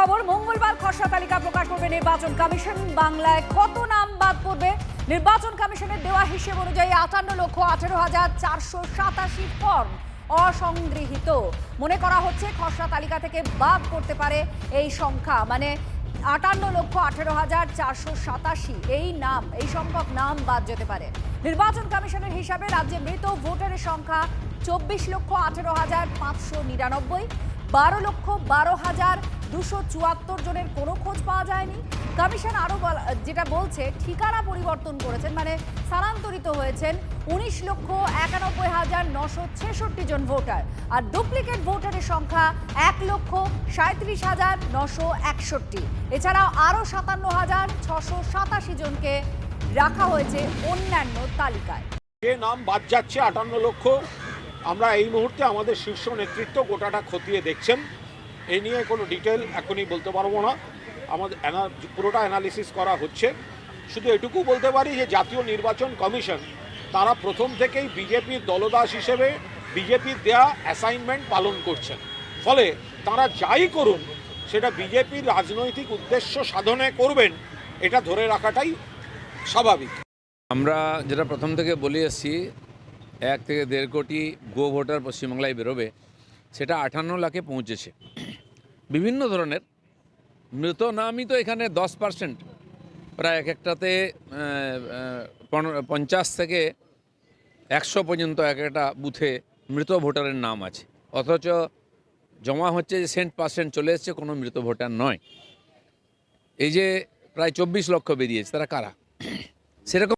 খবর, মঙ্গলবার খসড়া তালিকা প্রকাশ করবে নির্বাচন কমিশন। বাংলায় কত নাম বাদ পড়বে? নির্বাচন কমিশনের দেওয়া হিসেব অনুযায়ী 58,18,487 ফর্ম অসংগৃহীত। মনে করা হচ্ছে খসড়া তালিকা থেকে বাদ করতে পারে এই সংখ্যা, মানে 58,18,487 এই সংখ্যক নাম বাদ যেতে পারে। নির্বাচন কমিশনের হিসাবে রাজ্যে মৃত ভোটারের সংখ্যা 24,18,599। 12,12,274 জনের কোনো খোঁজ পাওয়া যায়নি। কমিশন আরও যেটা বলছে, ঠিকানা পরিবর্তন করেছেন, মানে স্থানান্তরিত হয়েছেন 19,91,966 জন ভোটার। আর ডুপ্লিকেট ভোটারের সংখ্যা 1,37,961। এছাড়াও আরও 57,687 জনকে রাখা হয়েছে অন্যান্য তালিকায়। যে নাম বাদ যাচ্ছে 58 লক্ষ, আমরা এই মুহূর্তে আমাদের শীর্ষ নেতৃত্ব গোটাটা খতিয়ে দেখছেন। এই নিয়ে কোনো ডিটেল এখনই বলতে পারবো না, আমাদের পুরোটা অ্যানালিসিস করা হচ্ছে। শুধু এটুকু বলতে পারি যে জাতীয় নির্বাচন কমিশন তারা প্রথম থেকেই বিজেপির দলদাস হিসেবে বিজেপির দেয়া অ্যাসাইনমেন্ট পালন করছেন। ফলে তারা যাই করুন সেটা বিজেপির রাজনৈতিক উদ্দেশ্য সাধনে করবেন, এটা ধরে রাখাটাই স্বাভাবিক। আমরা যেটা প্রথম থেকে বলে এসেছি, 1 থেকে 1.5 কোটি গো ভোটার পশ্চিমবাংলায় বেরোবে, সেটা 58 লাখে পৌঁছেছে। বিভিন্ন ধরনের মৃত নামই তো এখানে 10%, প্রায় এক একটাতে 50 থেকে 100 পর্যন্ত এক একটা বুথে মৃত ভোটারের নাম আছে, অথচ জমা হচ্ছে যে 100% চলে এসছে, কোনো মৃত ভোটার নয়। এই যে প্রায় 24 লক্ষ বেরিয়েছে, তারা কারা? সেরকম